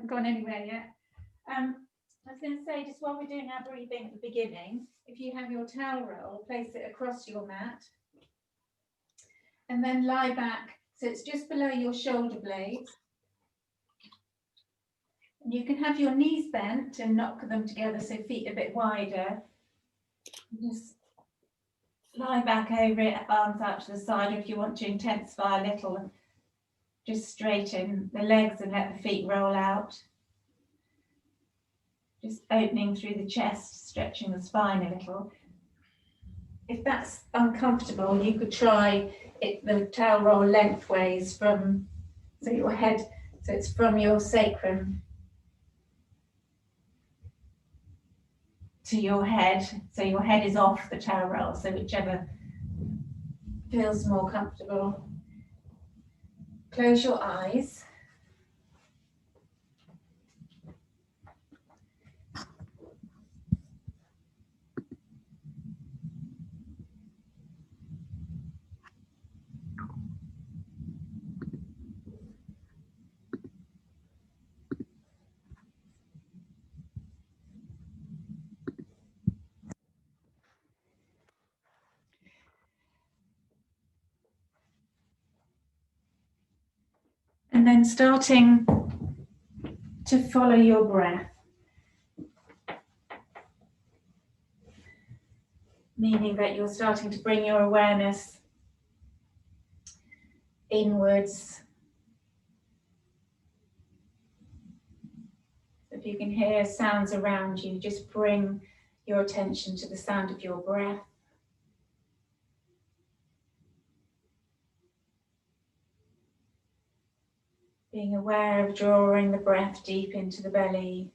haven't gone anywhere yet. I was going to say, just while we're doing our breathing at the beginning, if you have your towel roll, place it across your mat and then lie back so it's just below your shoulder blades. And you can have your knees bent and knock them together so feet a bit wider. Just lie back over it, arms out to the side. If you want to intensify a little, just straighten the legs and let the feet roll out. Just opening through the chest, stretching the spine a little. If that's uncomfortable, you could try it, the towel roll lengthways from, so your head, so it's from your sacrum to your head, so your head is off the towel roll, so whichever feels more comfortable. Close your eyes. And then starting to follow your breath, meaning that you're starting to bring your awareness inwards. If you can hear sounds around you, just bring your attention to the sound of your breath. Being aware of drawing the breath deep into the belly.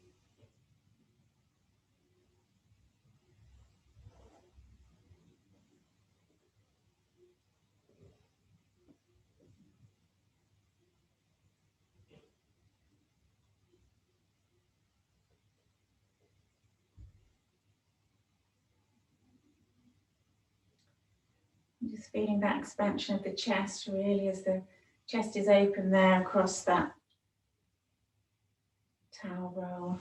Just feeling that expansion of the chest, really, as the chest is open there across that towel roll.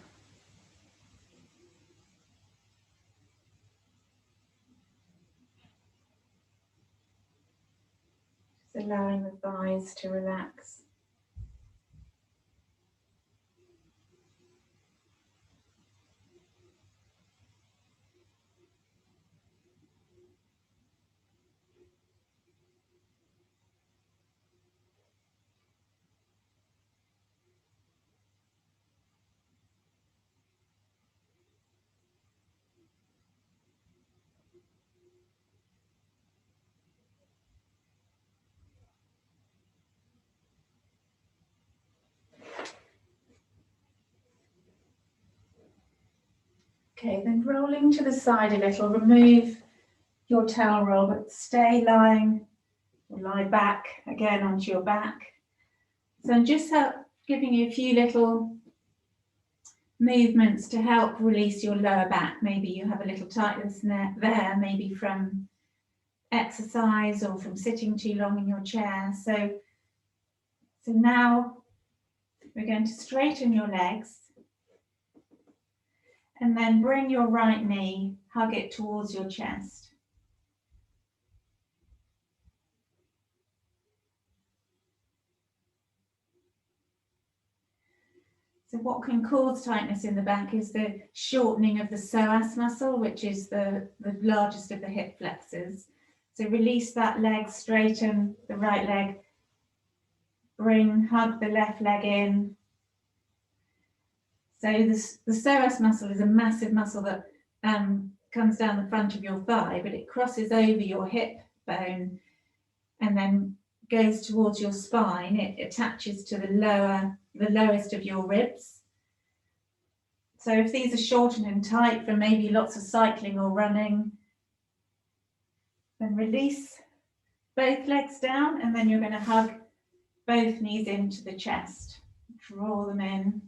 Just allowing the thighs to relax. Okay, then rolling to the side a little, remove your towel roll, but stay lying, or lie back again onto your back. So I'm just giving you a few little movements to help release your lower back. Maybe you have a little tightness there, maybe from exercise or from sitting too long in your chair. So now we're going to straighten your legs. And then bring your right knee, hug it towards your chest. So what can cause tightness in the back is the shortening of the psoas muscle, which is the largest of the hip flexors. So release that leg, straighten the right leg, hug the left leg in. So the psoas muscle is a massive muscle that comes down the front of your thigh, but it crosses over your hip bone and then goes towards your spine. It attaches to the lowest of your ribs. So if these are shortened and tight from maybe lots of cycling or running, then release both legs down, and then you're going to hug both knees into the chest. Draw them in.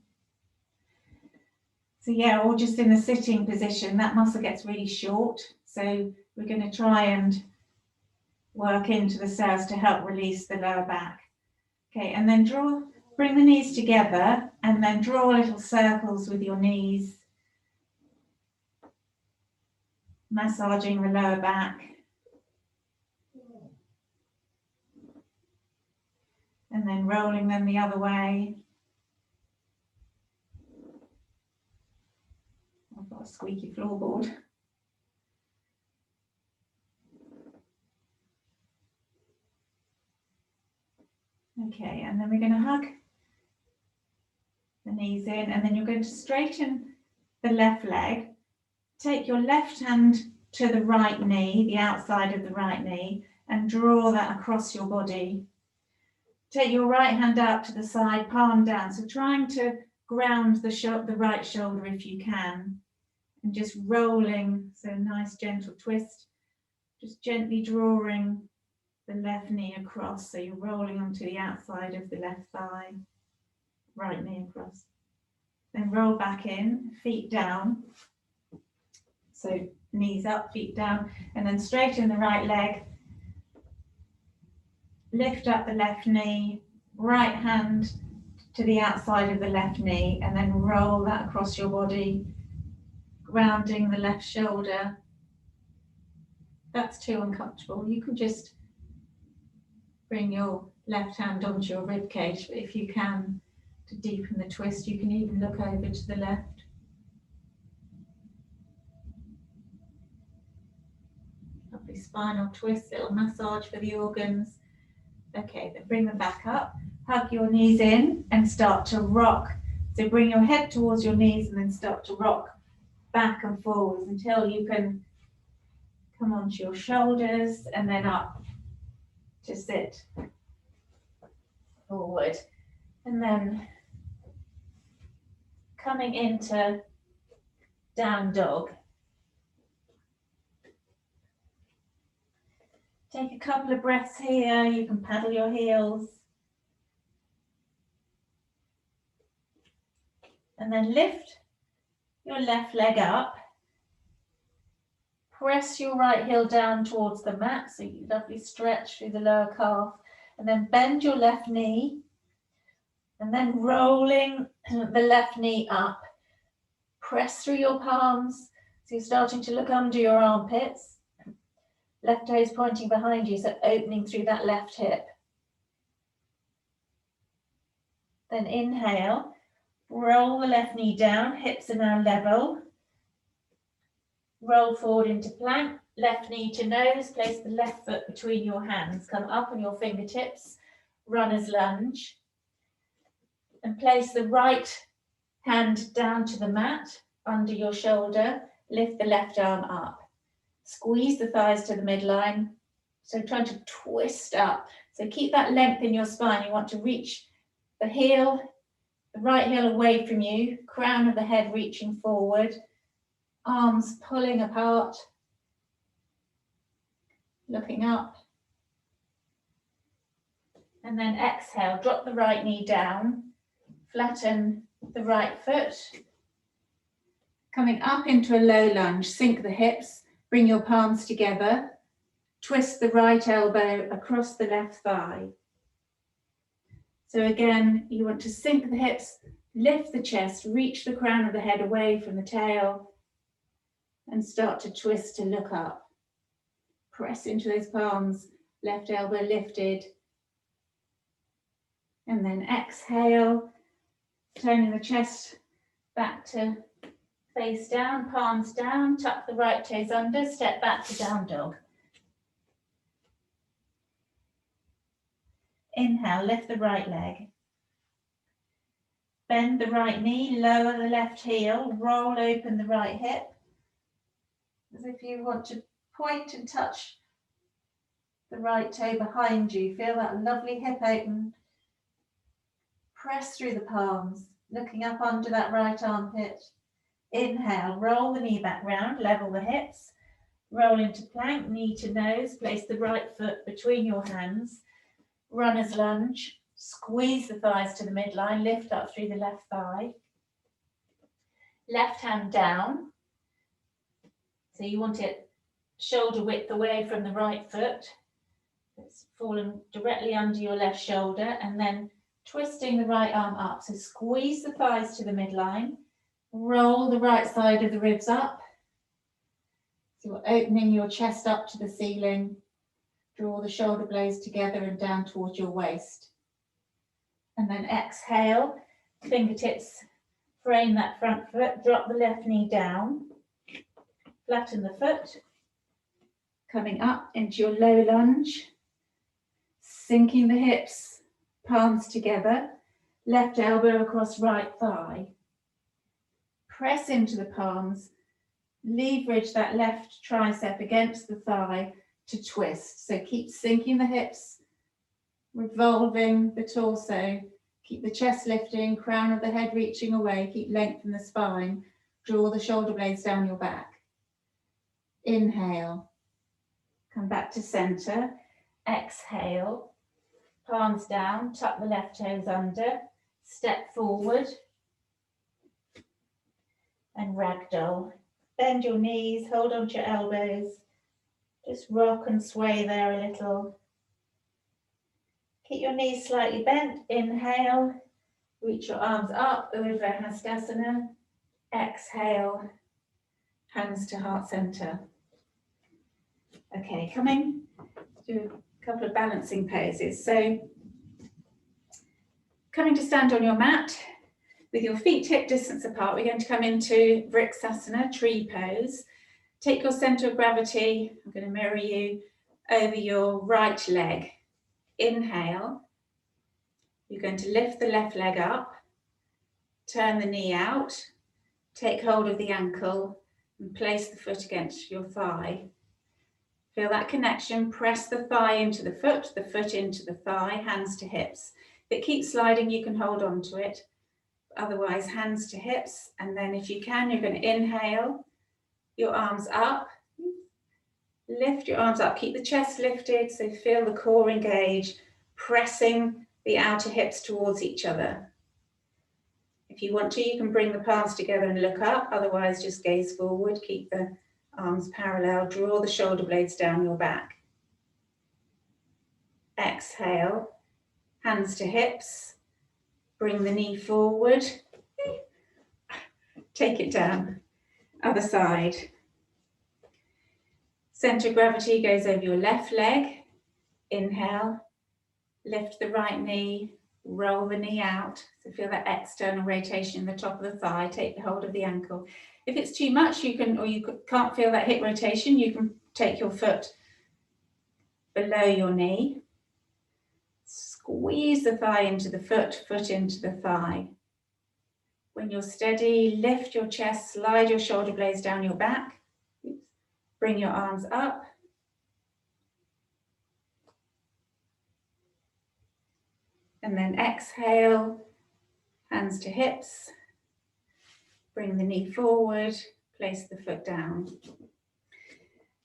So yeah, or just in the sitting position, that muscle gets really short. So we're going to try and work into the psoas to help release the lower back. Okay, and then bring the knees together And then draw little circles with your knees, massaging the lower back. And then rolling them the other way. I've got a squeaky floorboard. Okay, and then we're going to hug the knees in, and then you're going to straighten the left leg. Take your left hand to the right knee, the outside of the right knee, and draw that across your body. Take your right hand out to the side, palm down. So trying to ground the right shoulder if you can, and just rolling, so nice gentle twist, just gently drawing the left knee across, so you're rolling onto the outside of the left thigh, right knee across. Then roll back in, feet down, so knees up, feet down, and then straighten the right leg, lift up the left knee, right hand to the outside of the left knee, and then roll that across your body, grounding the left shoulder. That's too uncomfortable. You can just bring your left hand onto your rib cage, but if you can, to deepen the twist, you can even look over to the left. Lovely spinal twist, little massage for the organs. Okay, then bring them back up. Hug your knees in and start to rock. So bring your head towards your knees and then start to rock back and forwards until you can come onto your shoulders and then up to sit forward. And then coming into down dog. Take a couple of breaths here. You can paddle your heels. And then lift your left leg up. Press your right heel down towards the mat, so you lovely stretch through the lower calf. And then bend your left knee. And then rolling the left knee up. Press through your palms, so you're starting to look under your armpits. Left toes pointing behind you, so opening through that left hip. Then inhale, roll the left knee down, hips are now level. Roll forward into plank, left knee to nose, place the left foot between your hands, come up on your fingertips, runner's lunge. And place the right hand down to the mat, under your shoulder, lift the left arm up. Squeeze the thighs to the midline, so trying to twist up. So keep that length in your spine. You want to reach the heel, the right heel away from you, crown of the head reaching forward, arms pulling apart, looking up. And then exhale, drop the right knee down, flatten the right foot. Coming up into a low lunge, sink the hips, bring your palms together, twist the right elbow across the left thigh. So again, you want to sink the hips, lift the chest, reach the crown of the head away from the tail, and start to twist to look up. Press into those palms, left elbow lifted. And then exhale, turning the chest back to face down, palms down, tuck the right toes under, step back to down dog. Inhale, lift the right leg. Bend the right knee, lower the left heel, roll open the right hip. As if you want to point and touch the right toe behind you. Feel that lovely hip open. Press through the palms, looking up under that right armpit. Inhale, roll the knee back round, level the hips, roll into plank, knee to nose, place the right foot between your hands, runner's lunge, squeeze the thighs to the midline, lift up through the left thigh, left hand down, so you want it shoulder width away from the right foot, it's fallen directly under your left shoulder, and then twisting the right arm up. So squeeze the thighs to the midline, roll the right side of the ribs up. So you're opening your chest up to the ceiling, draw the shoulder blades together and down towards your waist. And then exhale, fingertips frame that front foot, drop the left knee down, flatten the foot, coming up into your low lunge, sinking the hips, palms together, left elbow across right thigh. Press into the palms, leverage that left tricep against the thigh to twist. So keep sinking the hips, revolving the torso, keep the chest lifting, crown of the head reaching away, keep length in the spine, draw the shoulder blades down your back. Inhale, come back to center, exhale, palms down, tuck the left toes under, step forward, and ragdoll. Bend your knees, hold onto your elbows, just rock and sway there a little. Keep your knees slightly bent, inhale, reach your arms up over Garadasana, exhale, hands to heart center. Okay, coming to a couple of balancing poses. So coming to stand on your mat with your feet hip distance apart, we're going to come into VINYASA tree pose. Take your center of gravity, I'm going to mirror you, over your right leg. Inhale, you're going to lift the left leg up, turn the knee out, take hold of the ankle and place the foot against your thigh. Feel that connection, press the thigh into the foot into the thigh, hands to hips. If it keeps sliding, you can hold on to it. Otherwise, hands to hips. And then if you can, you're going to inhale, your arms up, lift your arms up, keep the chest lifted, so feel the core engage, pressing the outer hips towards each other. If you want to, you can bring the palms together and look up, otherwise just gaze forward, keep the arms parallel, draw the shoulder blades down your back. Exhale, hands to hips, bring the knee forward, take it down, other side. Center of gravity goes over your left leg, inhale, lift the right knee, roll the knee out, so feel that external rotation in the top of the thigh, take hold of the ankle. If it's too much, you can, or you can't feel that hip rotation, you can take your foot below your knee, squeeze the thigh into the foot, foot into the thigh. When you're steady, lift your chest, slide your shoulder blades down your back, bring your arms up, and then exhale, hands to hips, bring the knee forward, place the foot down.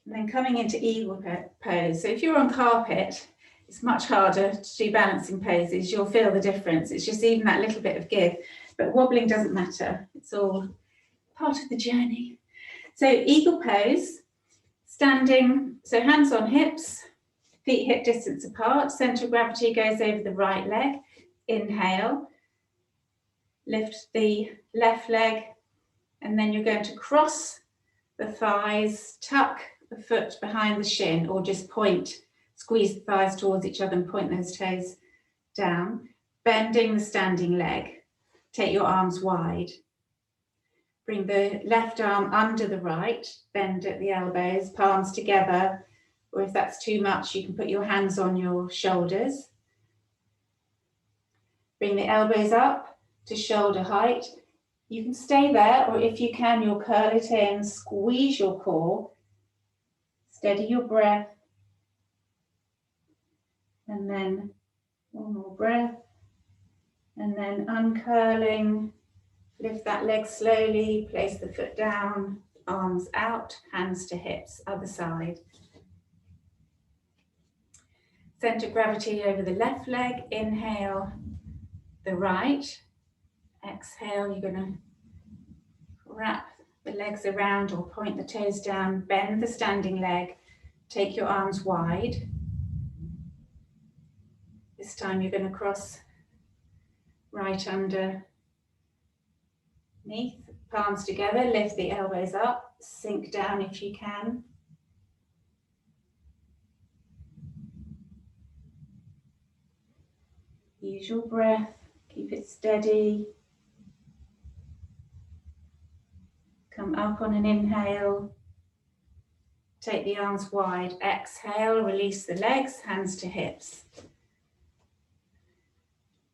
And then coming into eagle pose. So if you're on carpet, it's much harder to do balancing poses. You'll feel the difference. It's just even that little bit of give. But wobbling doesn't matter. It's all part of the journey. So eagle pose, standing, so hands on hips, feet hip distance apart, center of gravity goes over the right leg. Inhale, lift the left leg, and then you're going to cross the thighs, tuck the foot behind the shin, or just point, squeeze the thighs towards each other and point those toes down, bending the standing leg. Take your arms wide. Bring the left arm under the right, bend at the elbows, palms together, or if that's too much, you can put your hands on your shoulders. Bring the elbows up to shoulder height. You can stay there, or if you can, you'll curl it in, squeeze your core, steady your breath, and then one more breath, and then uncurling, lift that leg slowly, place the foot down, arms out, hands to hips, other side. Center of gravity over the left leg, inhale the right, exhale, you're going to wrap the legs around or point the toes down, bend the standing leg, take your arms wide. This time you're going to cross right underneath, palms together, lift the elbows up, sink down if you can. Use your breath, keep it steady. Come up on an inhale. Take the arms wide. Exhale, release the legs, hands to hips.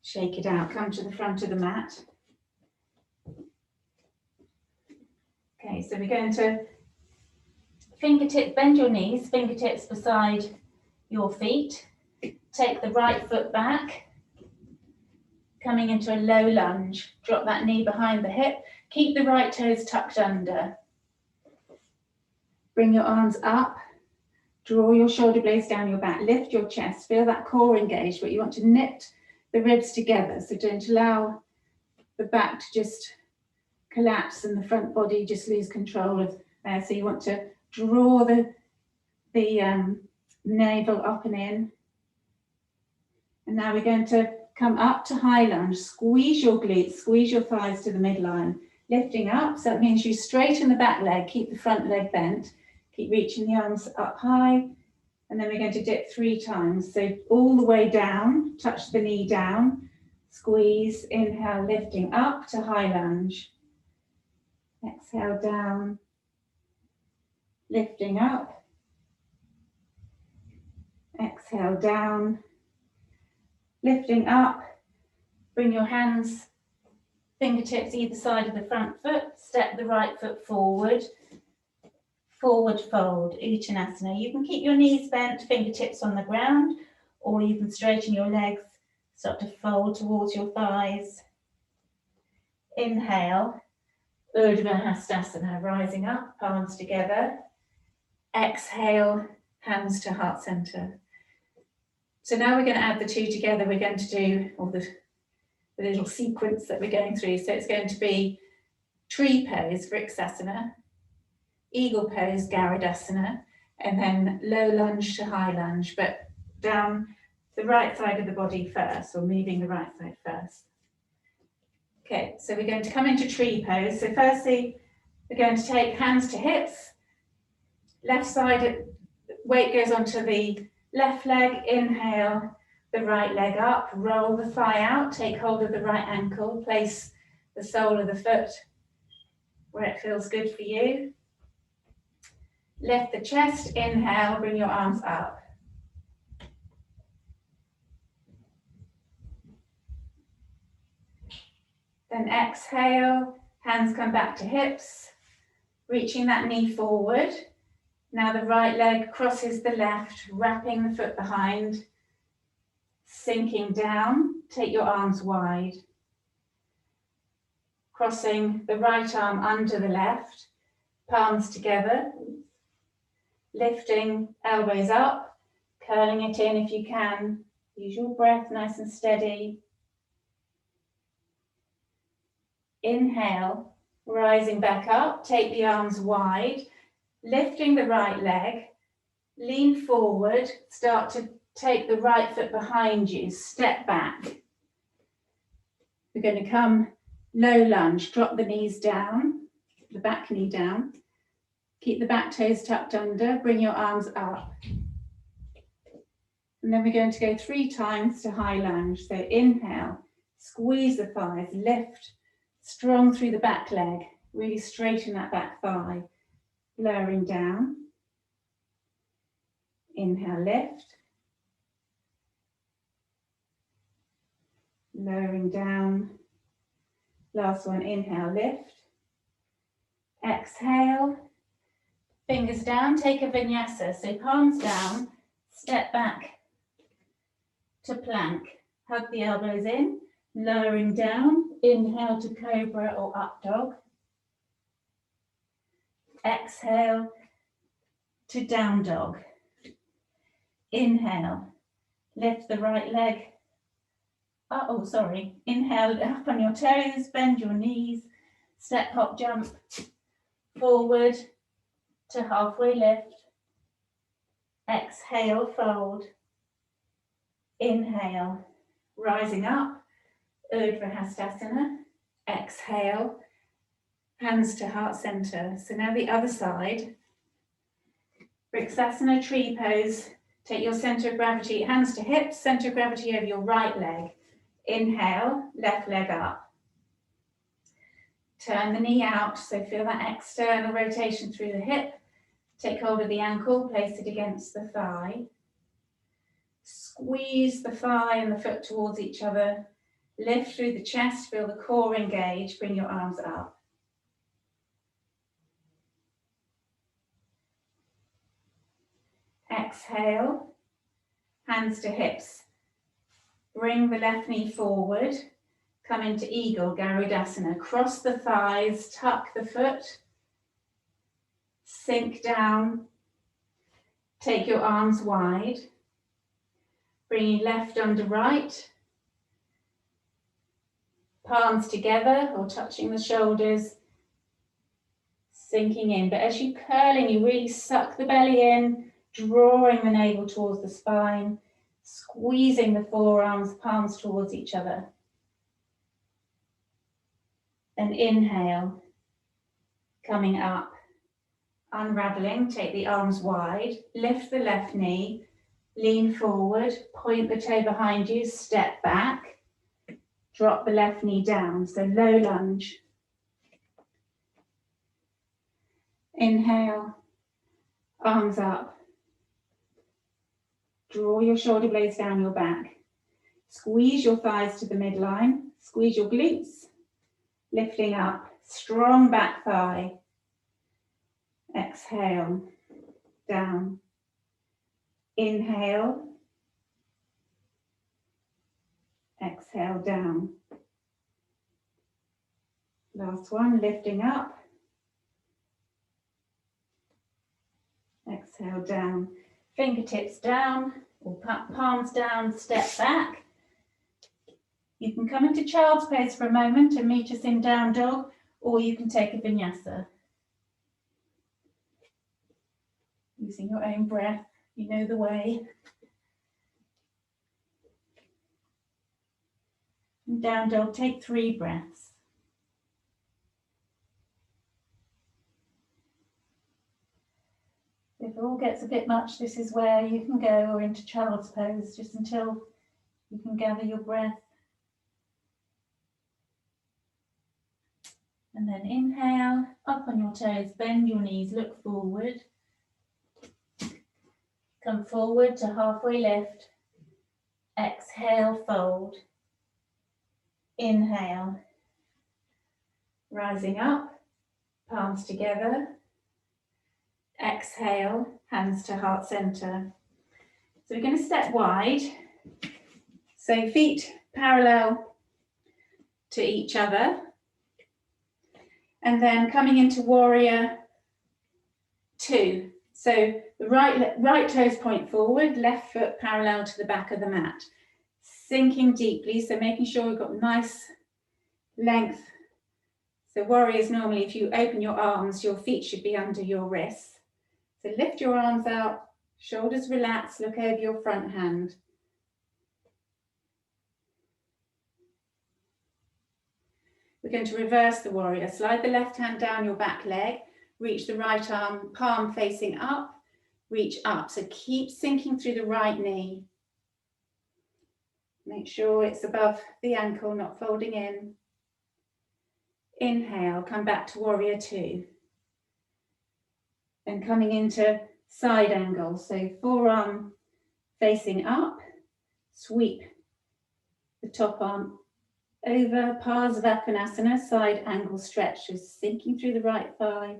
Shake it out, come to the front of the mat. Okay, so we're going to fingertips, bend your knees, fingertips beside your feet. Take the right foot back, coming into a low lunge. Drop that knee behind the hip. Keep the right toes tucked under. Bring your arms up. Draw your shoulder blades down your back. Lift your chest. Feel that core engaged, but you want to knit the ribs together. So don't allow the back to just collapse and the front body just lose control of there. So you want to draw the navel up and in. And now we're going to come up to high lunge. Squeeze your glutes, squeeze your thighs to the midline. Lifting up, so that means you straighten the back leg, keep the front leg bent, keep reaching the arms up high. And then we're going to dip 3 times. So all the way down, touch the knee down, squeeze, inhale, lifting up to high lunge. Exhale down, lifting up. Exhale down, lifting up. Bring your hands, fingertips either side of the front foot. Step the right foot forward. Forward fold, Uttanasana. You can keep your knees bent, fingertips on the ground, or you can straighten your legs, start to fold towards your thighs. Inhale, Urdhva Hastasana, rising up, palms together. Exhale, hands to heart center. So now we're going to add the 2 together. We're going to do all the little sequence that we're going through. So it's going to be tree pose, Vrksasana, eagle pose, Garadasana, and then low lunge to high lunge, but down the right side of the body first, or moving the right side first. Okay, so we're going to come into tree pose. So firstly, we're going to take hands to hips, left side, weight goes onto the left leg, inhale, the right leg up, roll the thigh out, take hold of the right ankle, place the sole of the foot where it feels good for you. Lift the chest, inhale, bring your arms up. Then exhale, hands come back to hips, reaching that knee forward. Now the right leg crosses the left, wrapping the foot behind, sinking down, take your arms wide. Crossing the right arm under the left, palms together. Lifting elbows up, curling it in if you can. Use your breath nice and steady. Inhale, rising back up, take the arms wide, lifting the right leg, lean forward, start to take the right foot behind you, step back. We're going to come low lunge, drop the knees down, the back knee down. Keep the back toes tucked under, bring your arms up. And then we're going to go 3 times to high lunge. So inhale, squeeze the thighs, lift, strong through the back leg, really straighten that back thigh, lowering down. Inhale, lift. Lowering down. Last one, inhale, lift. Exhale. Fingers down, take a vinyasa. So palms down, step back to plank. Hug the elbows in, lowering down. Inhale to cobra or up dog. Exhale to down dog. Inhale, lift the right leg. Inhale up on your toes, bend your knees, step, hop, jump, forward to halfway lift. Exhale, fold. Inhale, rising up, Urdhva. Exhale, hands to heart center. So now the other side. Vrksasana tree pose. Take your center of gravity, hands to hips, center of gravity over your right leg. Inhale, left leg up. Turn the knee out, so feel that external rotation through the hip. Take hold of the ankle, place it against the thigh. Squeeze the thigh and the foot towards each other. Lift through the chest, feel the core engage, bring your arms up. Exhale, hands to hips. Bring the left knee forward. Come into Eagle, Garadasana. Cross the thighs, tuck the foot. Sink down. Take your arms wide. Bringing left under right. Palms together or touching the shoulders. Sinking in. But as you curl in, you really suck the belly in, drawing the navel towards the spine, squeezing the forearms, palms towards each other. And inhale, coming up, unraveling, take the arms wide, lift the left knee, lean forward, point the toe behind you, step back, drop the left knee down, so low lunge. Inhale, arms up, draw your shoulder blades down your back, squeeze your thighs to the midline, squeeze your glutes, lifting up, strong back thigh. Exhale, down. Inhale. Exhale, down. Last one, lifting up. Exhale, down. Fingertips down, or palms down, step back. You can come into child's pose for a moment and meet us in down dog, or you can take a vinyasa. Using your own breath, you know the way. And down dog, take 3 breaths. If it all gets a bit much, this is where you can go or into child's pose, just until you can gather your breath. And then inhale, up on your toes, bend your knees, look forward. Come forward to halfway lift. Exhale, fold. Inhale. Rising up, palms together. Exhale, hands to heart center. So we're going to step wide. So feet parallel to each other. And then coming into warrior 2. So the right toes point forward, left foot parallel to the back of the mat. Sinking deeply, so making sure we've got nice length. So warriors, normally if you open your arms, your feet should be under your wrists. So lift your arms out, shoulders relax, look over your front hand. We're going to reverse the warrior. Slide the left hand down your back leg, reach the right arm, palm facing up, reach up. So keep sinking through the right knee. Make sure it's above the ankle, not folding in. Inhale, come back to warrior 2. Then coming into side angle. So forearm facing up, sweep the top arm over, Parsvakonasana, side angle stretch, just sinking through the right thigh,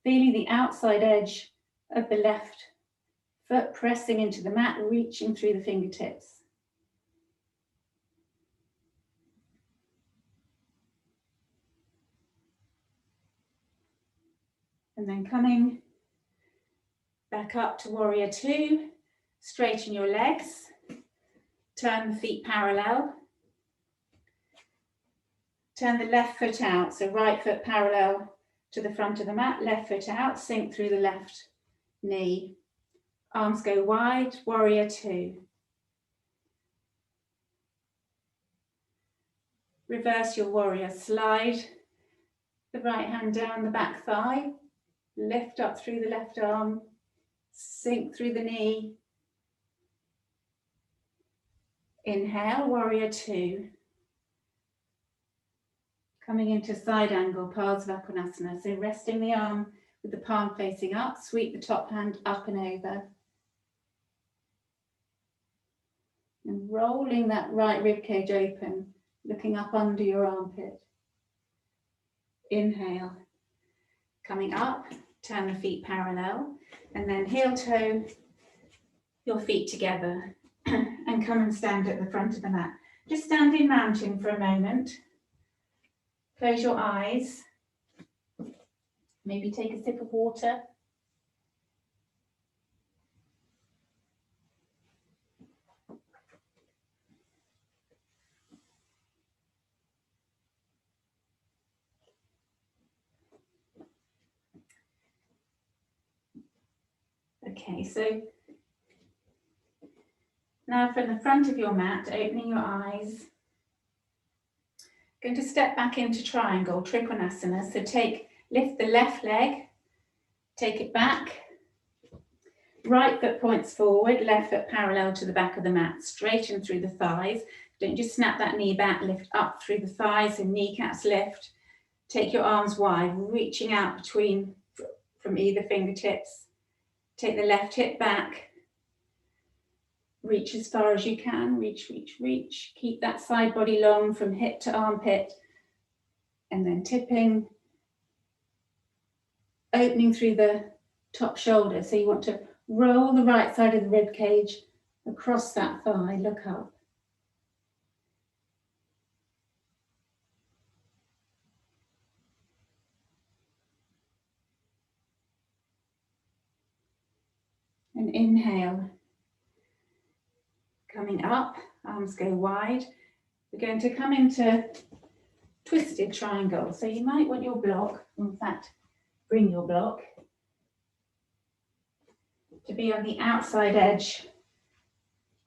feeling the outside edge of the left foot pressing into the mat, reaching through the fingertips. And then coming back up to warrior 2, straighten your legs, turn the feet parallel. Turn the left foot out, so right foot parallel to the front of the mat, left foot out, sink through the left knee. Arms go wide, warrior 2. Reverse your warrior. Slide the right hand down the back thigh. Lift up through the left arm. Sink through the knee. Inhale, warrior two. Coming into side angle, Parsvakonasana. So resting the arm with the palm facing up, sweep the top hand up and over. And rolling that right rib cage open, looking up under your armpit. Inhale. Coming up, turn the feet parallel, and then heel toe your feet together and come and stand at the front of the mat. Just stand in mountain for a moment. Close your eyes. Maybe take a sip of water. Okay, so now from the front of your mat, opening your eyes. Going to step back into triangle, Trikonasana. So lift the left leg, take it back. Right foot points forward, left foot parallel to the back of the mat. Straighten through the thighs. Don't just snap that knee back, lift up through the thighs and kneecaps lift. Take your arms wide, reaching out from either fingertips. Take the left hip back. Reach as far as you can, reach, reach, reach. Keep that side body long from hip to armpit. And then tipping, opening through the top shoulder. So you want to roll the right side of the rib cage across that thigh, look up. And inhale. Coming up, arms go wide. We're going to come into twisted triangle. So you might want your block, in fact, bring your block to be on the outside edge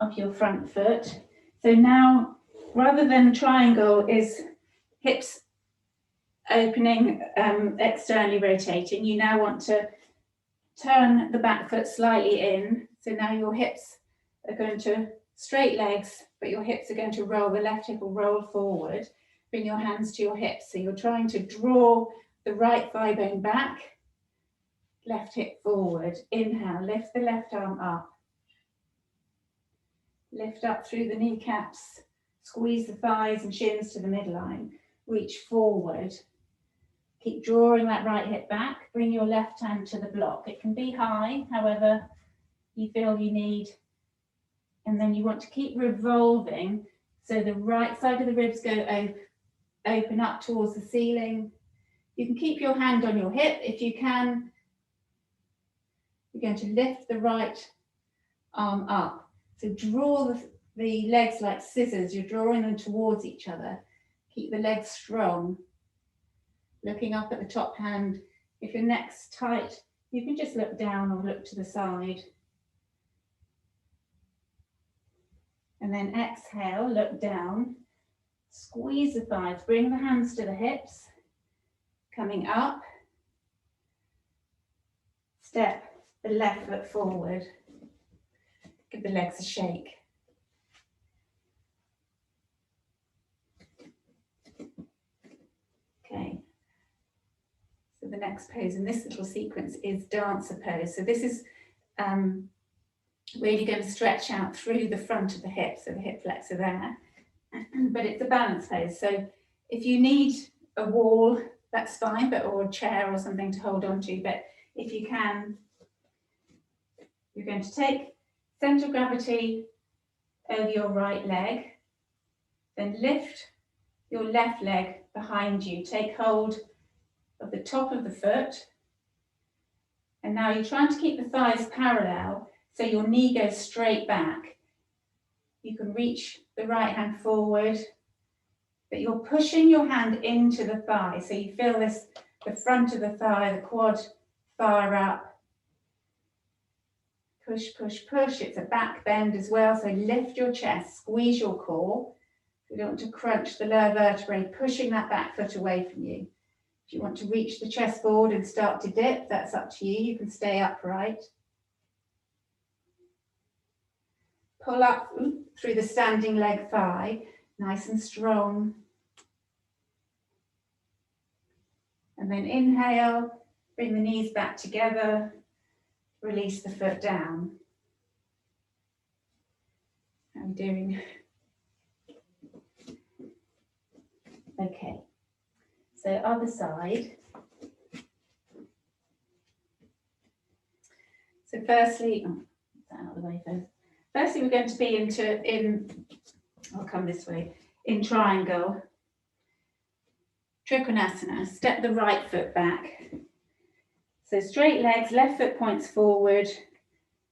of your front foot. So now, rather than triangle is hips opening, externally rotating, you now want to turn the back foot slightly in. So now your hips are going to straight legs, but your hips are going to roll. The left hip will roll forward. Bring your hands to your hips. So you're trying to draw the right thigh bone back, left hip forward. Inhale, lift the left arm up. Lift up through the kneecaps. Squeeze the thighs and shins to the midline. Reach forward. Keep drawing that right hip back. Bring your left hand to the block. It can be high, however you feel you need. And then you want to keep revolving so the right side of the ribs go open up towards the ceiling. You can keep your hand on your hip if you can. You're going to lift the right arm up. So draw the legs like scissors. You're drawing them towards each other. Keep the legs strong. Looking up at the top hand. If your neck's tight, you can just look down or look to the side. And then exhale, look down, squeeze the thighs, bring the hands to the hips, coming up, step the left foot forward, give the legs a shake. Okay, so the next pose in this little sequence is dancer pose. So this is really going to stretch out through the front of the hip, so the hip flexor there, but it's a balance pose. So if you need a wall, that's fine, or a chair or something to hold on to, but if you can, you're going to take center of gravity over your right leg, then lift your left leg behind you, take hold of the top of the foot, and now you're trying to keep the thighs parallel, so your knee goes straight back. You can reach the right hand forward, but you're pushing your hand into the thigh. So you feel this, the front of the thigh, the quad far up. Push, push, push. It's a back bend as well. So lift your chest, squeeze your core. We don't want to crunch the lower vertebrae, pushing that back foot away from you. If you want to reach the chest forward and start to dip, that's up to you. You can stay upright. Pull up through the standing leg thigh, nice and strong. And then inhale, bring the knees back together, release the foot down. How are we doing? Okay, so other side. So firstly, get that out of the way first. Firstly, we're going to be I'll come this way, in triangle. Trikonasana, step the right foot back. So straight legs, left foot points forward.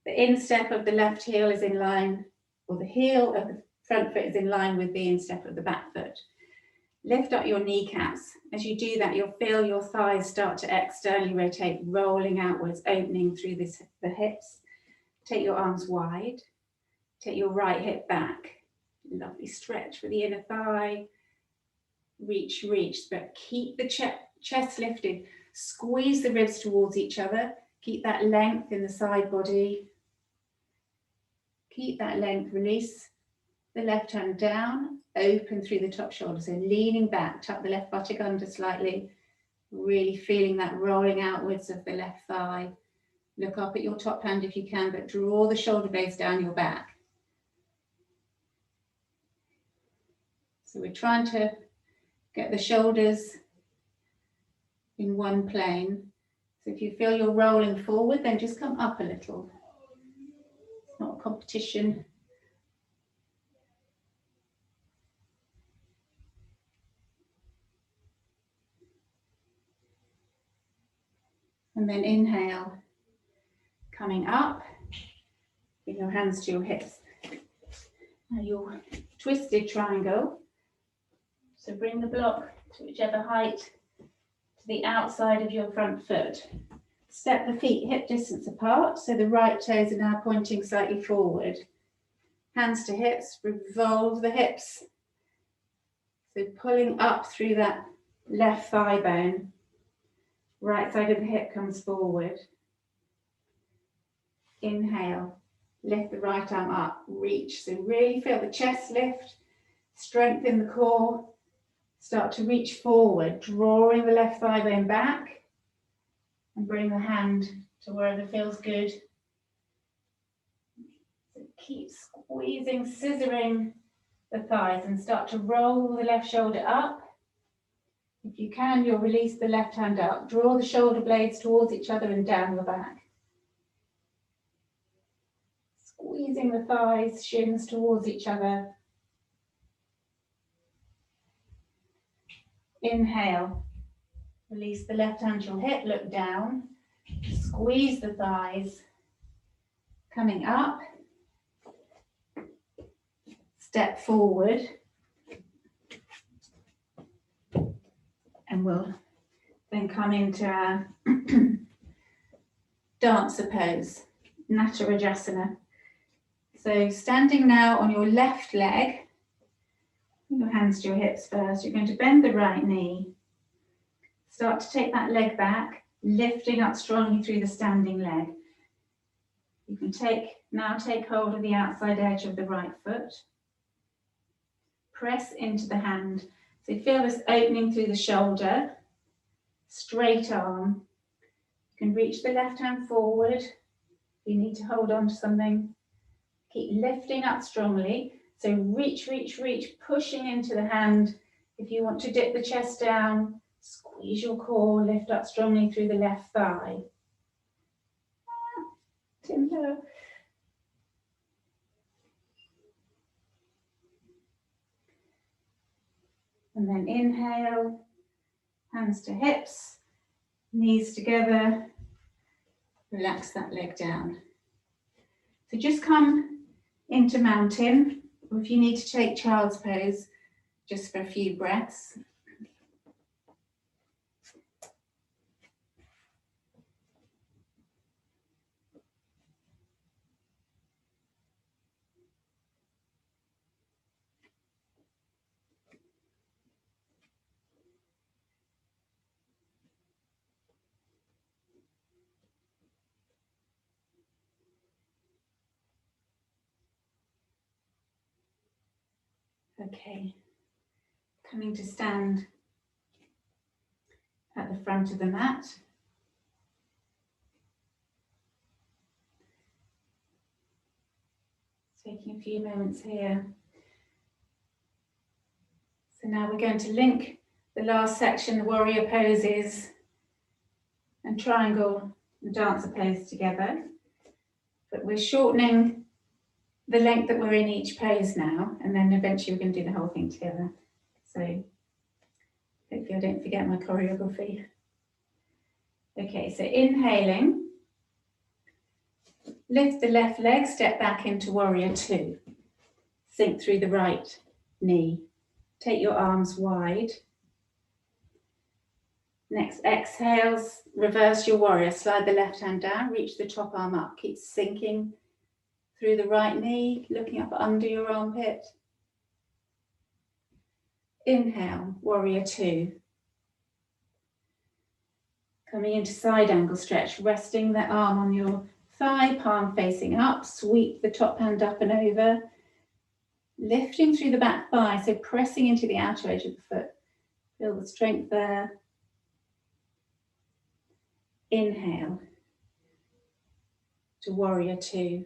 The instep of the left heel is in line, or the heel of the front foot is in line with the instep of the back foot. Lift up your kneecaps. As you do that, you'll feel your thighs start to externally rotate, rolling outwards, opening through the hips. Take your arms wide. Take your right hip back. Lovely stretch for the inner thigh. Reach, but keep the chest lifted. Squeeze the ribs towards each other. Keep that length in the side body. Keep that length. Release the left hand down. Open through the top shoulder. So leaning back, tuck the left buttock under slightly. Really feeling that rolling outwards of the left thigh. Look up at your top hand if you can, but draw the shoulder blades down your back. So we're trying to get the shoulders in one plane. So if you feel you're rolling forward, then just come up a little. It's not a competition. And then inhale, coming up, bring your hands to your hips. Now your twisted triangle. So bring the block to whichever height to the outside of your front foot. Step the feet hip distance apart, so the right toes are now pointing slightly forward. Hands to hips, revolve the hips. So pulling up through that left thigh bone. Right side of the hip comes forward. Inhale, lift the right arm up, reach. So really feel the chest lift, strengthen the core. Start to reach forward, drawing the left thigh bone back and bring the hand to wherever feels good. So keep squeezing, scissoring the thighs and start to roll the left shoulder up. If you can, you'll release the left hand up. Draw the shoulder blades towards each other and down the back. Squeezing the thighs, shins towards each other. Inhale, release the left hand to your hip, look down, squeeze the thighs, coming up, step forward, and we'll then come into our dancer pose, Garadasana. So standing now on your left leg, your hands to your hips first. You're going to bend the right knee. Start to take that leg back, lifting up strongly through the standing leg. You can now take hold of the outside edge of the right foot. Press into the hand. So feel this opening through the shoulder. Straight arm. You can reach the left hand forward. You need to hold on to something. Keep lifting up strongly. So reach, pushing into the hand. If you want to dip the chest down, squeeze your core, lift up strongly through the left thigh. Timber. And then inhale, hands to hips, knees together, relax that leg down. So just come into mountain. Or if you need to take child's pose, just for a few breaths. Okay, coming to stand at the front of the mat. Taking a few moments here. So now we're going to link the last section, the warrior poses and triangle and dancer pose together. But we're shortening the length that we're in each pose now, and then eventually we're going to do the whole thing together. So hopefully I don't forget my choreography. Okay, so inhaling, lift the left leg, step back into warrior two. Sink through the right knee. Take your arms wide. Next, exhales, reverse your warrior. Slide the left hand down, reach the top arm up. Keep sinking through the right knee, looking up under your armpit. Inhale, warrior two. Coming into side angle stretch, resting the arm on your thigh, palm facing up. Sweep the top hand up and over. Lifting through the back thigh, so pressing into the outer edge of the foot. Feel the strength there. Inhale to warrior two.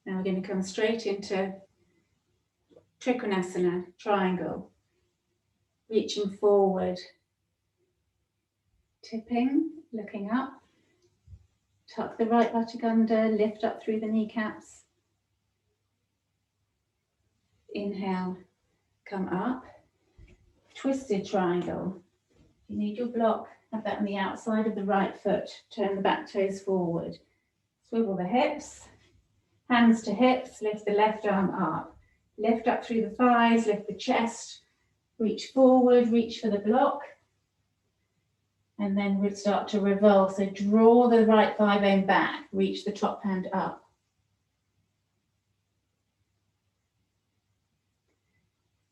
Now we're going to come straight into Trikonasana Triangle. Reaching forward, tipping, looking up. Tuck the right buttock under, lift up through the kneecaps. Inhale, come up. Twisted triangle. If you need your block, have that on the outside of the right foot. Turn the back toes forward. Swivel the hips. Hands to hips. Lift the left arm up. Lift up through the thighs. Lift the chest. Reach forward. Reach for the block. And then we'll start to revolve. So draw the right thigh bone back. Reach the top hand up.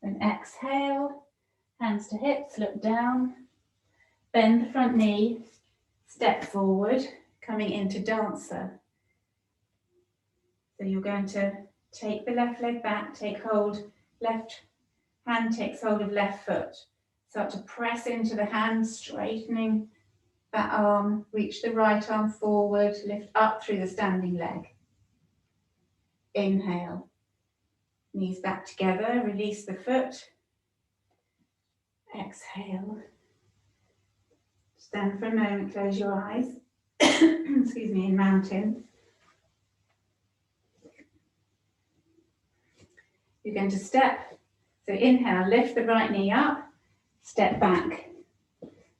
Then exhale. Hands to hips. Look down. Bend the front knee, step forward, coming into dancer. So you're going to take the left leg back, take hold, left hand takes hold of left foot. Start to press into the hand, straightening that arm, reach the right arm forward, lift up through the standing leg. Inhale, knees back together, release the foot. Exhale. Stand for a moment, close your eyes. Excuse me, in mountain. You're going to step. So inhale, lift the right knee up, step back.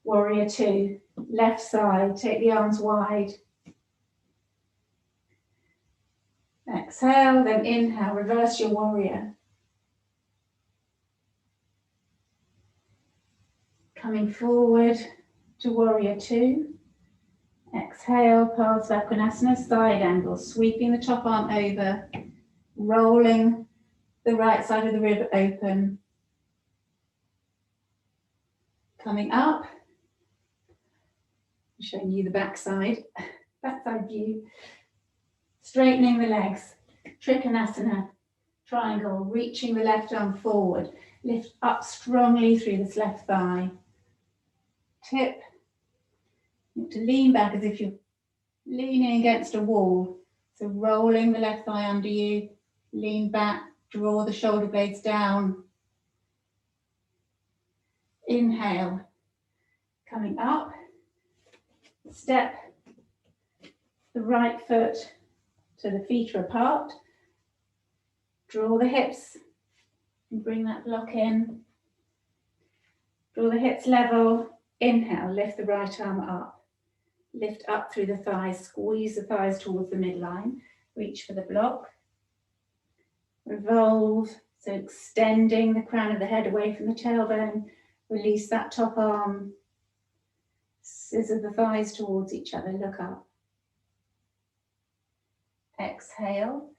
Warrior two, left side, take the arms wide. Exhale, then inhale, reverse your warrior. Coming forward to warrior two. Exhale, Parsvakonasana, side angle, sweeping the top arm over, rolling the right side of the rib open. Coming up, I'm showing you the backside view. Straightening the legs, Trikonasana Triangle, reaching the left arm forward, lift up strongly through this left thigh. Tip. You have to lean back as if you're leaning against a wall. So rolling the left thigh under you, lean back, draw the shoulder blades down. Inhale, coming up, step the right foot so the feet are apart. Draw the hips and bring that block in. Draw the hips level. Inhale, lift the right arm up. Lift up through the thighs, squeeze the thighs towards the midline. Reach for the block. Revolve, so extending the crown of the head away from the tailbone. Release that top arm. Scissor the thighs towards each other, look up. Exhale,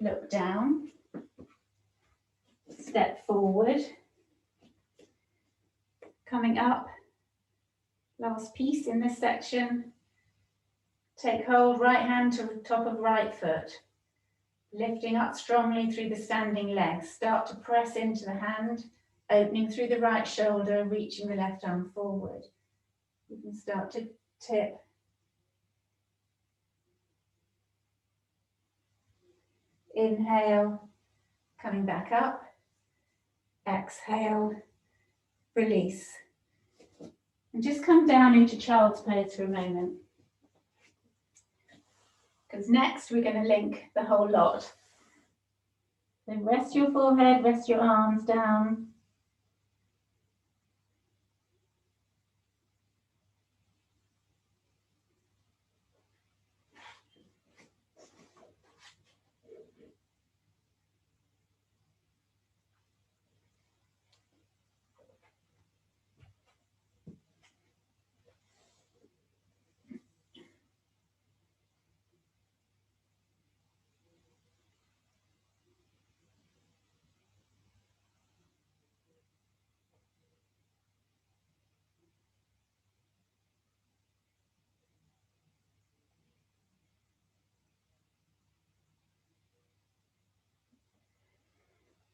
look down. Step forward. Coming up. Last piece in this section. Take hold, right hand to the top of right foot. Lifting up strongly through the standing legs. Start to press into the hand, opening through the right shoulder, reaching the left arm forward. You can start to tip. Inhale, coming back up. Exhale, release. And just come down into child's pose for a moment. Because next we're going to link the whole lot. So rest your forehead, rest your arms down.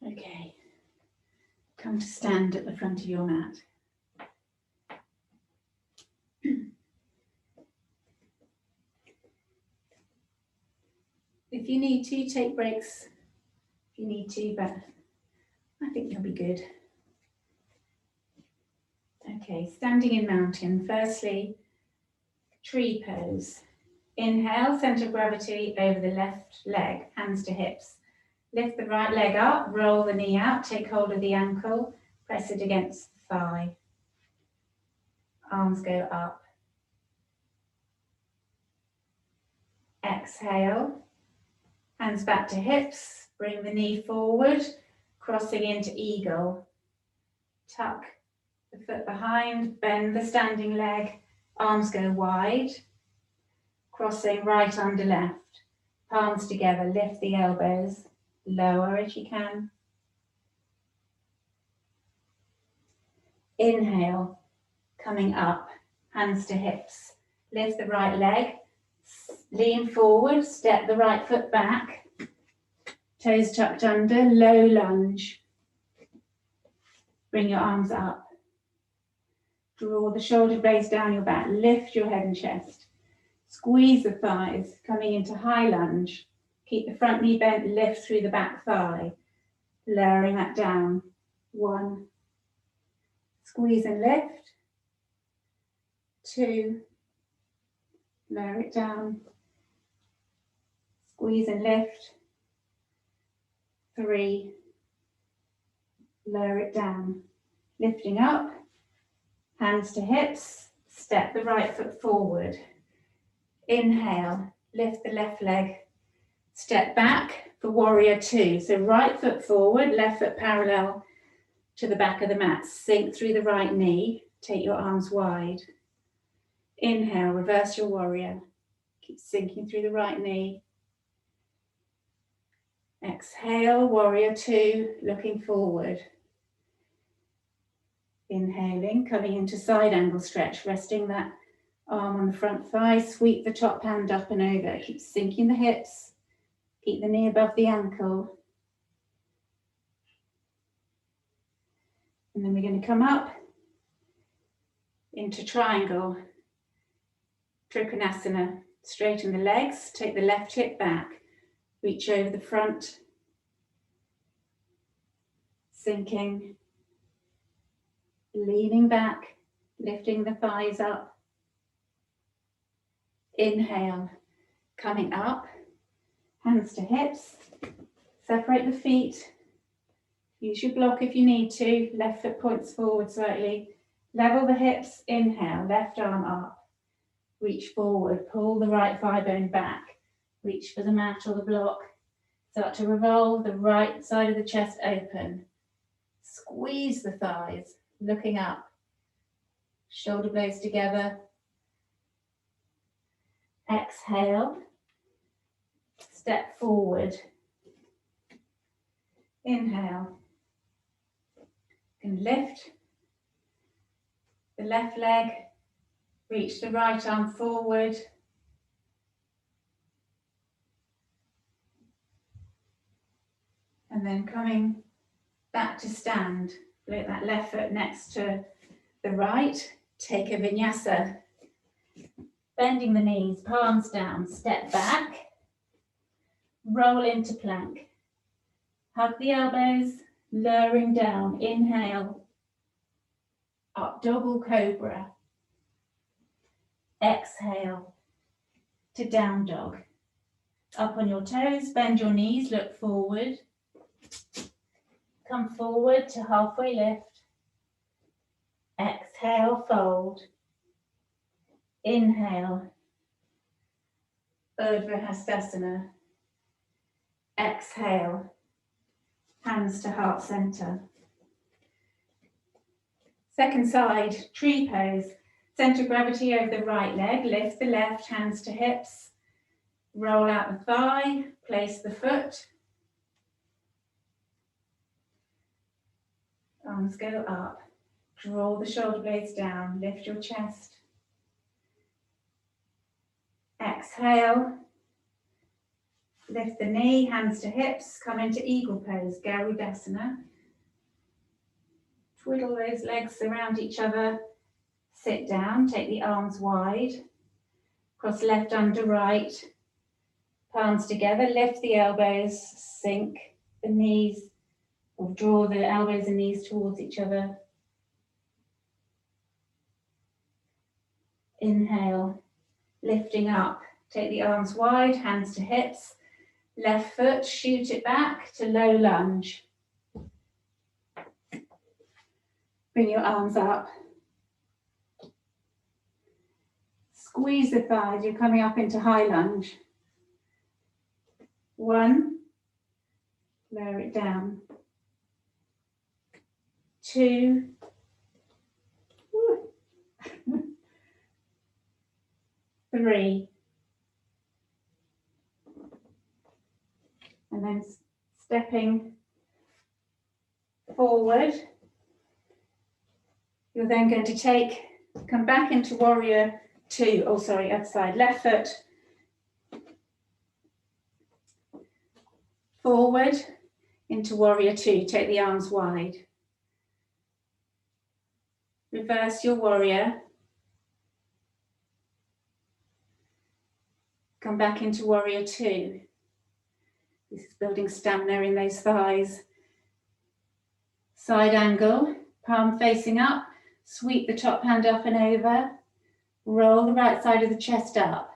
Okay, come to stand at the front of your mat. If you need to, take breaks if you need to, but I think you'll be good. Okay, standing in mountain. Firstly, tree pose. Inhale, centre of gravity over the left leg, hands to hips. Lift the right leg up, roll the knee out, take hold of the ankle, press it against the thigh. Arms go up. Exhale, hands back to hips, bring the knee forward, crossing into eagle. Tuck the foot behind, bend the standing leg, arms go wide, crossing right under left. Palms together, lift the elbows, lower if you can. Inhale, coming up, hands to hips. Lift the right leg, lean forward, step the right foot back, toes tucked under, low lunge. Bring your arms up. Draw the shoulder blades down your back, lift your head and chest. Squeeze the thighs, coming into high lunge. Keep the front knee bent, lift through the back thigh. Lowering that down. 1. Squeeze and lift. 2. Lower it down. Squeeze and lift. 3. Lower it down. Lifting up. Hands to hips. Step the right foot forward. Inhale. Lift the left leg. Step back for warrior 2. So right foot forward, left foot parallel to the back of the mat. Sink through the right knee. Take your arms wide. Inhale, reverse your warrior. Keep sinking through the right knee. Exhale, warrior 2, looking forward. Inhaling, coming into side angle stretch, resting that arm on the front thigh. Sweep the top hand up and over. Keep sinking the hips. Keep the knee above the ankle. And then we're going to come up into triangle. Trikonasana. Straighten the legs. Take the left hip back. Reach over the front. Sinking. Leaning back. Lifting the thighs up. Inhale. Coming up. Hands to hips. Separate the feet. Use your block if you need to. Left foot points forward slightly. Level the hips. Inhale. Left arm up. Reach forward. Pull the right thigh bone back. Reach for the mat or the block. Start to revolve the right side of the chest open. Squeeze the thighs. Looking up. Shoulder blades together. Exhale. Step forward. Inhale. And lift the left leg. Reach the right arm forward. And then coming back to stand, float that left foot next to the right, take a vinyasa. Bending the knees, palms down, step back, roll into plank. Hug the elbows, lowering down, inhale, up double cobra. Exhale to down dog. Up on your toes, bend your knees, look forward. Come forward to halfway lift. Exhale, fold. Inhale, Urdhva Hastasana. Exhale, hands to heart center. Second side, tree pose. Center of gravity over the right leg. Lift the left, hands to hips. Roll out the thigh, place the foot. Arms go up. Draw the shoulder blades down. Lift your chest. Exhale. Lift the knee, hands to hips. Come into eagle pose, Garadasana. Twiddle those legs around each other. Sit down, take the arms wide. Cross left under right. Palms together, lift the elbows, sink the knees, or draw the elbows and knees towards each other. Inhale, lifting up. Take the arms wide, hands to hips. Left foot, shoot it back to low lunge. Bring your arms up. Squeeze the thighs, you're coming up into high lunge. 1, lower it down. 2, 3, and then stepping forward. You're then going to come back into warrior 2, other side, left foot forward into warrior 2, take the arms wide. Reverse your warrior. Come back into warrior 2. This is building stamina in those thighs. Side angle, palm facing up, sweep the top hand up and over, roll the right side of the chest up.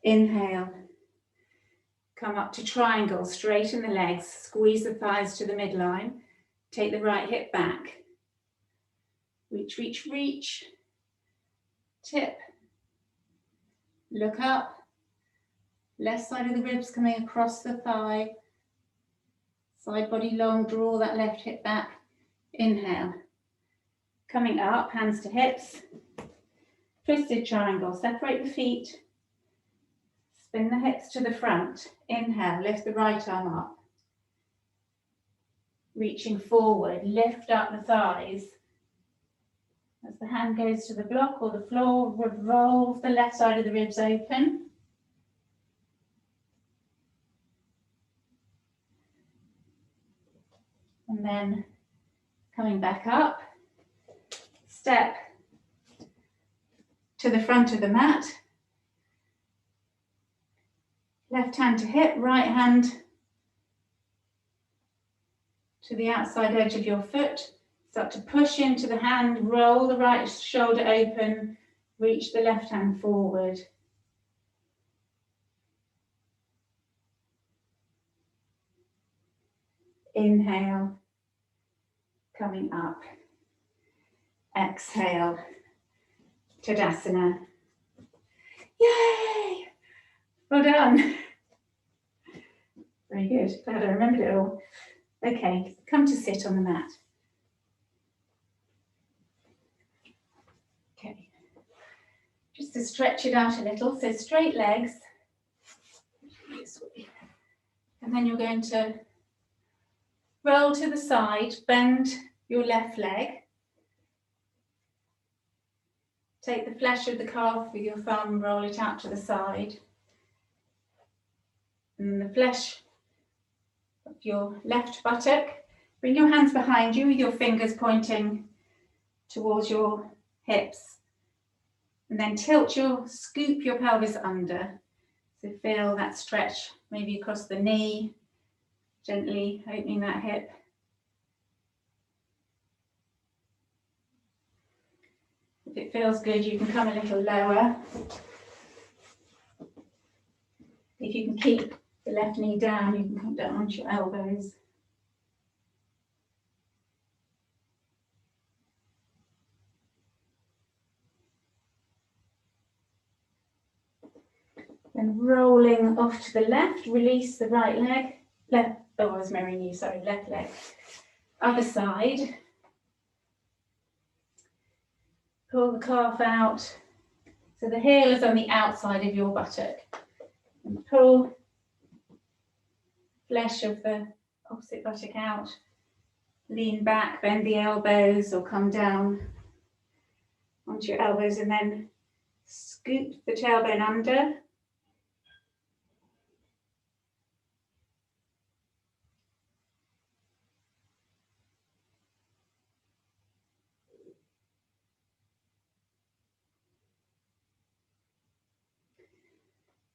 Inhale, come up to triangle, straighten the legs, squeeze the thighs to the midline, take the right hip back. Reach, reach, reach, tip, look up, left side of the ribs coming across the thigh, side body long, draw that left hip back, inhale. Coming up, hands to hips, twisted triangle, separate the feet, spin the hips to the front, inhale, lift the right arm up. Reaching forward, lift up the thighs. As the hand goes to the block or the floor, revolve the left side of the ribs open. And then coming back up, step to the front of the mat. Left hand to hip, right hand to the outside edge of your foot. Start to push into the hand, roll the right shoulder open, reach the left hand forward. Inhale, coming up. Exhale, Tadasana. Yay! Well done. Very good. Glad I remembered it all. Okay, come to sit on the mat. Okay, just to stretch it out a little. So straight legs, this way. And then you're going to roll to the side, bend your left leg. Take the flesh of the calf with your thumb, roll it out to the side. and the flesh of your left buttock. Bring your hands behind you with your fingers pointing towards your hips. And then scoop your pelvis under. So feel that stretch, maybe across the knee, gently opening that hip. If it feels good, you can come a little lower. If you can keep the left knee down, you can come down onto your elbows. Then rolling off to the left, release the right leg. I was mirroring you, sorry, left leg. Other side. Pull the calf out. So the heel is on the outside of your buttock. And pull flesh of the opposite buttock out. Lean back, bend the elbows or come down onto your elbows and then scoop the tailbone under.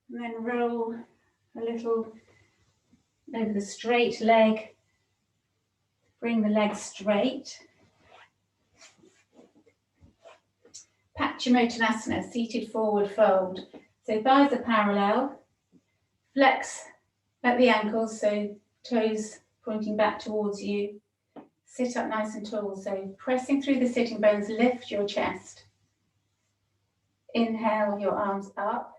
And then roll a little over the straight leg. Bring the leg straight. Paschimottanasana, seated forward fold. So thighs are parallel. Flex at the ankles, so toes pointing back towards you. Sit up nice and tall, so pressing through the sitting bones, lift your chest. Inhale your arms up,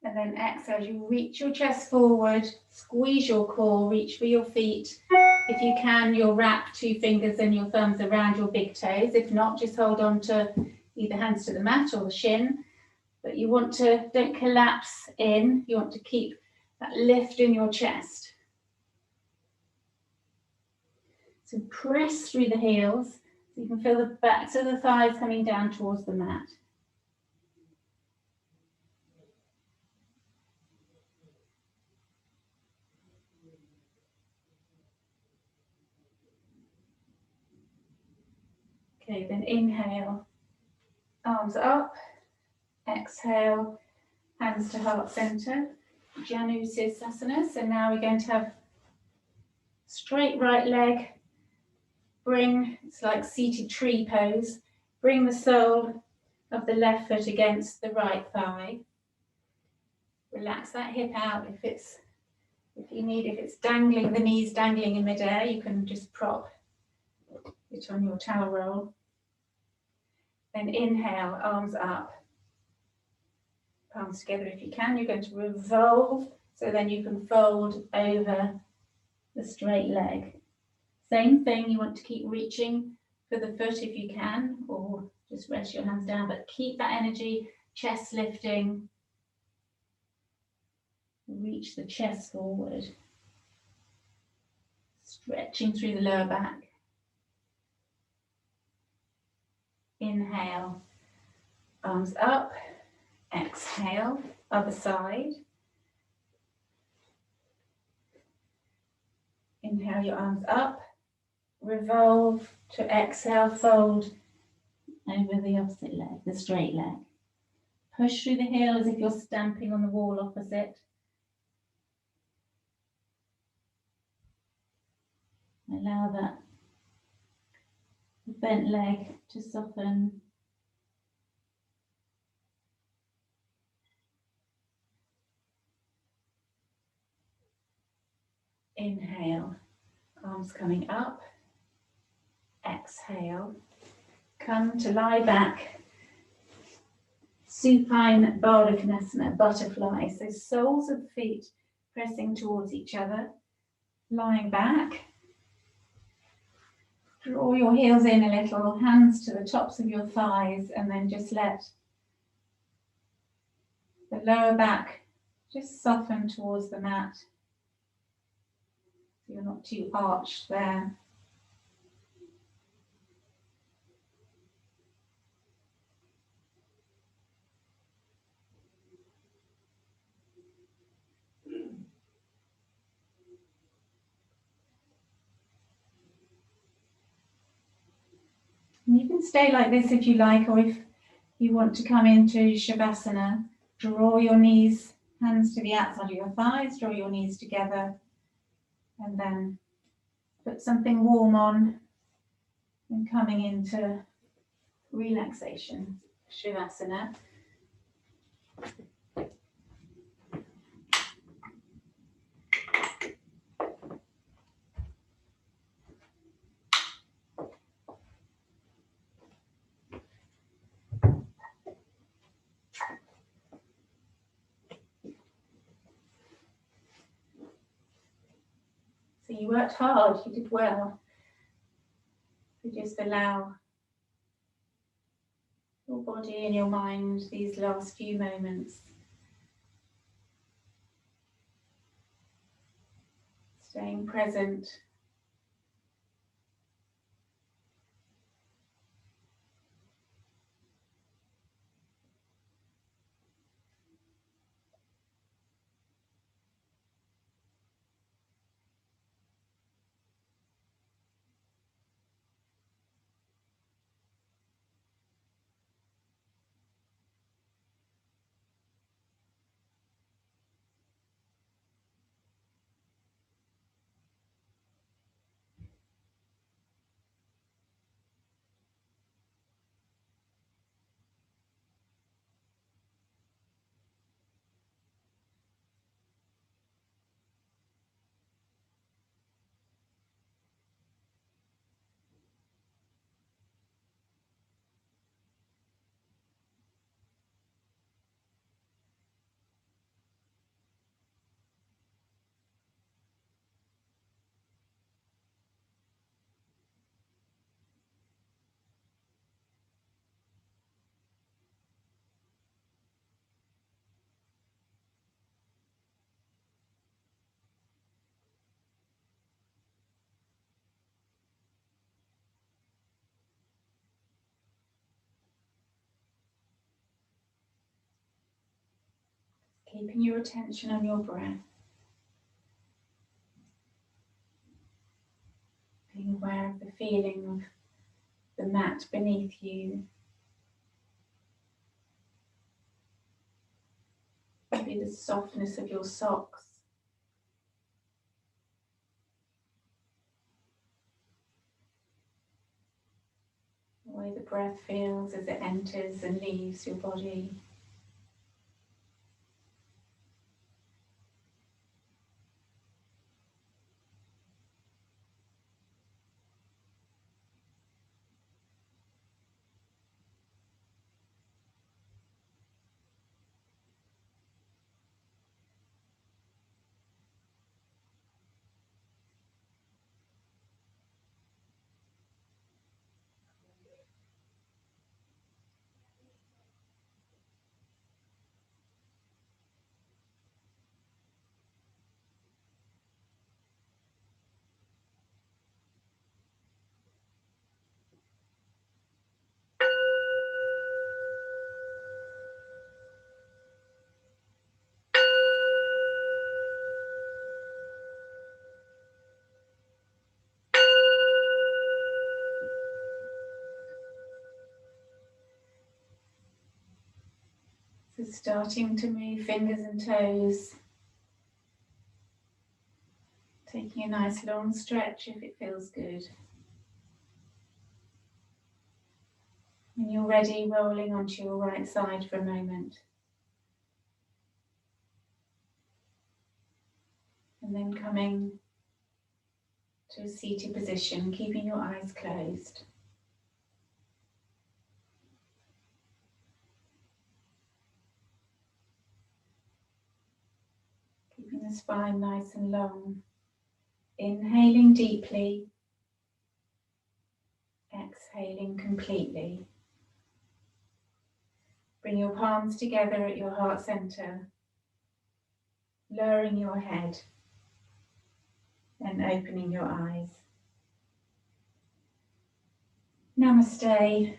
and then exhale as you reach your chest forward, squeeze your core, reach for your feet. If you can, you'll wrap 2 fingers and your thumbs around your big toes. If not, just hold on to either hands to the mat or the shin. But you want to, don't collapse in, you want to keep that lift in your chest. So press through the heels, so you can feel the backs of the thighs coming down towards the mat. Okay, then inhale, arms up, exhale, hands to heart center, Janu Sirsasana. So now we're going to have straight right leg, it's like seated tree pose, bring the sole of the left foot against the right thigh. Relax that hip out if it's dangling, the knees dangling in midair, you can just prop it on your towel roll. Then inhale, arms up, palms together if you can. You're going to revolve, so then you can fold over the straight leg. Same thing, you want to keep reaching for the foot if you can, or just rest your hands down, but keep that energy, chest lifting. Reach the chest forward. Stretching through the lower back. Inhale, arms up, exhale, other side. Inhale your arms up, revolve to exhale, fold over the opposite leg, the straight leg. Push through the heel as if you're stamping on the wall opposite. Allow that bent leg to soften. Inhale, arms coming up. Exhale, come to lie back. Supine Garadasana, butterfly. So soles of the feet pressing towards each other. Lying back. Draw your heels in a little, hands to the tops of your thighs, and then just let the lower back just soften towards the mat. So you're not too arched there. And you can stay like this if you like, or if you want to come into Shavasana, draw your knees, hands to the outside of your thighs, draw your knees together, and then put something warm on and coming into relaxation, Shavasana. So you worked hard, you did well. So just allow your body and your mind these last few moments. Staying present. Keeping your attention on your breath. Being aware of the feeling of the mat beneath you. Maybe the softness of your socks. The way the breath feels as it enters and leaves your body. So starting to move fingers and toes. Taking a nice long stretch if it feels good. When you're ready, rolling onto your right side for a moment. And then coming to a seated position, keeping your eyes closed. Keeping the spine nice and long. Inhaling deeply, exhaling completely. Bring your palms together at your heart center, lowering your head and opening your eyes. Namaste.